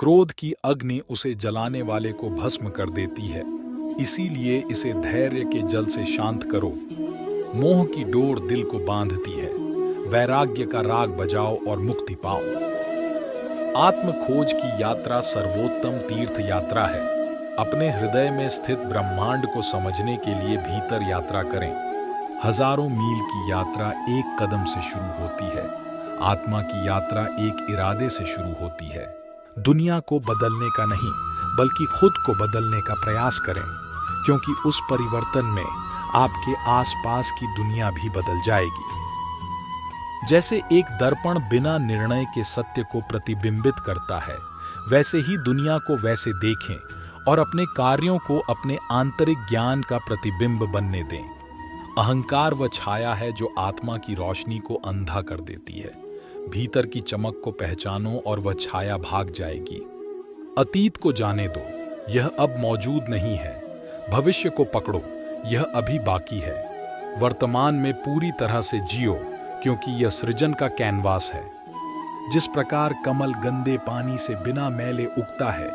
क्रोध की अग्नि उसे जलाने वाले को भस्म कर देती है, इसीलिए इसे धैर्य के जल से शांत करो। मोह की डोर दिल को बांधती है, वैराग्य का राग बजाओ और मुक्ति पाओ। आत्म खोज की यात्रा सर्वोत्तम तीर्थ यात्रा है। अपने हृदय में स्थित ब्रह्मांड को समझने के लिए भीतर यात्रा करें। हजारों मील की यात्रा एक कदम से शुरू होती है। आत्मा की यात्रा एक इरादे से शुरू होती है। दुनिया को बदलने का नहीं, बल्कि खुद को बदलने का प्रयास करें, क्योंकि उस परिवर्तन में आपके आसपास की दुनिया भी बदल जाएगी। जैसे एक दर्पण बिना निर्णय के सत्य को प्रतिबिंबित करता है, वैसे ही दुनिया को वैसे देखें और अपने कार्यों को अपने आंतरिक ज्ञान का प्रतिबिंब बनने दें। अहंकार वह छाया है जो आत्मा की रोशनी को अंधा कर देती है। भीतर की चमक को पहचानो और वह छाया भाग जाएगी। अतीत को जाने दो, यह अब मौजूद नहीं है। भविष्य को पकड़ो, यह अभी बाकी है। वर्तमान में पूरी तरह से जियो, क्योंकि यह सृजन का कैनवास है। जिस प्रकार कमल गंदे पानी से बिना मैले उगता है,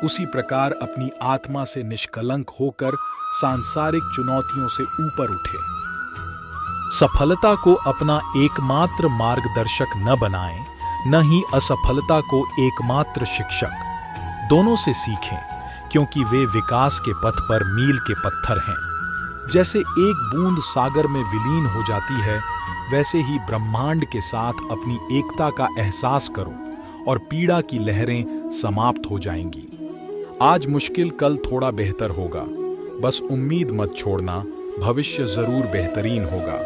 उसी प्रकार अपनी आत्मा से निष्कलंक होकर सांसारिक चुनौतियों से ऊपर उठे। सफलता को अपना एकमात्र मार्गदर्शक न बनाएं, न ही असफलता को एकमात्र शिक्षक। दोनों से सीखें, क्योंकि वे विकास के पथ पर मील के पत्थर हैं। जैसे एक बूंद सागर में विलीन हो जाती है, वैसे ही ब्रह्मांड के साथ अपनी एकता का एहसास करो और पीड़ा की लहरें समाप्त हो जाएंगी। आज मुश्किल, कल थोड़ा बेहतर होगा। बस उम्मीद मत छोड़ना, भविष्य जरूर बेहतरीन होगा।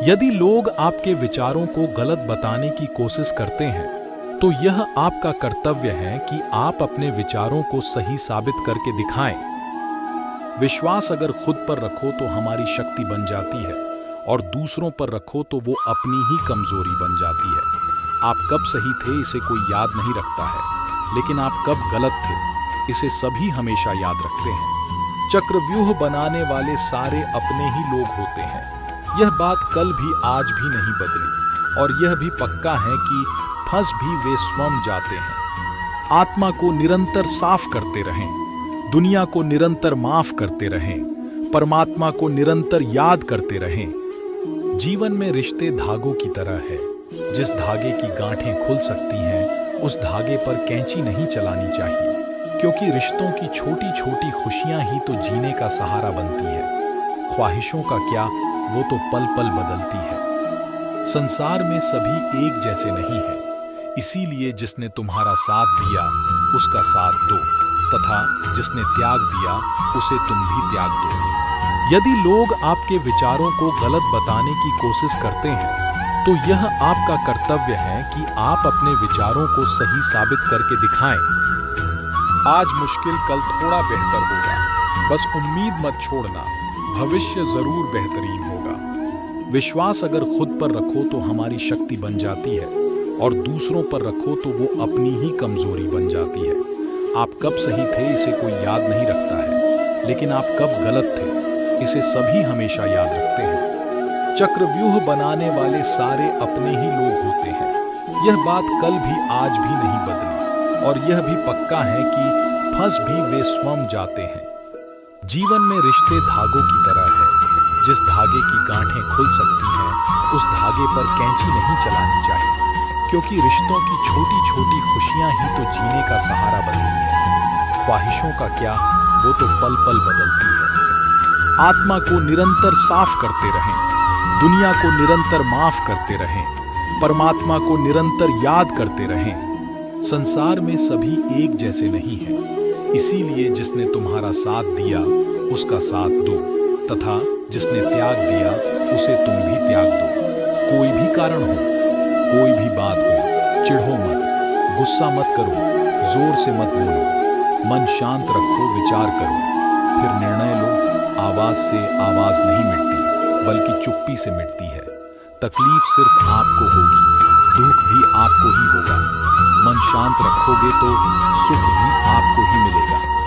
यदि लोग आपके विचारों को गलत बताने की कोशिश करते हैं, तो यह आपका कर्तव्य है कि आप अपने विचारों को सही साबित करके दिखाएं। विश्वास अगर खुद पर रखो तो हमारी शक्ति बन जाती है, और दूसरों पर रखो तो वो अपनी ही कमजोरी बन जाती है। आप कब सही थे इसे कोई याद नहीं रखता है, लेकिन आप कब गलत थे इसे सभी हमेशा याद रखते हैं। चक्रव्यूह बनाने वाले सारे अपने ही लोग होते हैं। यह बात कल भी आज भी नहीं बदली, और यह भी पक्का है कि फंस भी वे स्वयं जाते हैं। आत्मा को निरंतर साफ करते रहें, दुनिया को निरंतर माफ करते रहें, परमात्मा को निरंतर याद करते रहें। जीवन में रिश्ते धागों की तरह है। जिस धागे की गांठें खुल सकती हैं, उस धागे पर कैंची नहीं चलानी चाहिए, क्योंकि रिश्तों की छोटी छोटी खुशियां ही तो जीने का सहारा बनती है। ख्वाहिशों का क्या, वो तो पल पल बदलती है। संसार में सभी एक जैसे नहीं है, इसीलिए जिसने तुम्हारा साथ दिया उसका साथ दो, तथा जिसने त्याग दिया उसे तुम भी त्याग दो। यदि लोग आपके विचारों को गलत बताने की कोशिश करते हैं, तो यह आपका कर्तव्य है कि आप अपने विचारों को सही साबित करके दिखाएं। आज मुश्किल, कल थोड़ा बेहतर होगा। बस उम्मीद मत छोड़ना, भविष्य जरूर बेहतरीन होगा। विश्वास अगर खुद पर रखो तो हमारी शक्ति बन जाती है, और दूसरों पर रखो तो वो अपनी ही कमजोरी बन जाती है। आप कब सही थे इसे कोई याद नहीं रखता है, लेकिन आप कब गलत थे इसे सभी हमेशा याद रखते हैं। चक्रव्यूह बनाने वाले सारे अपने ही लोग होते हैं। यह बात कल भी आज भी नहीं बदली, और यह भी पक्का है कि फंस भी वे स्वयं जाते हैं। जीवन में रिश्ते धागों की तरह है। जिस धागे की गांठें खुल सकती हैं, उस धागे पर कैंची नहीं चलानी चाहिए, क्योंकि रिश्तों की छोटी छोटी खुशियां ही तो जीने का सहारा बनती है। ख्वाहिशों का क्या, वो तो पल पल बदलती है। आत्मा को निरंतर साफ करते रहें, दुनिया को निरंतर माफ करते रहें, परमात्मा को निरंतर याद करते रहें। संसार में सभी एक जैसे नहीं हैं, इसीलिए जिसने तुम्हारा साथ दिया उसका साथ दो, तथा जिसने त्याग दिया उसे तुम भी त्याग दो। कोई भी कारण हो, कोई भी बात हो, चिढ़ो मत, गुस्सा मत करो, जोर से मत बोलो, मन शांत रखो, विचार करो, फिर निर्णय लो। आवाज से आवाज नहीं मिटती, बल्कि चुप्पी से मिटती है। तकलीफ सिर्फ आपको होगी, दुख भी आपको ही होगा। मन शांत रखोगे तो सुख भी आपको ही मिलेगा।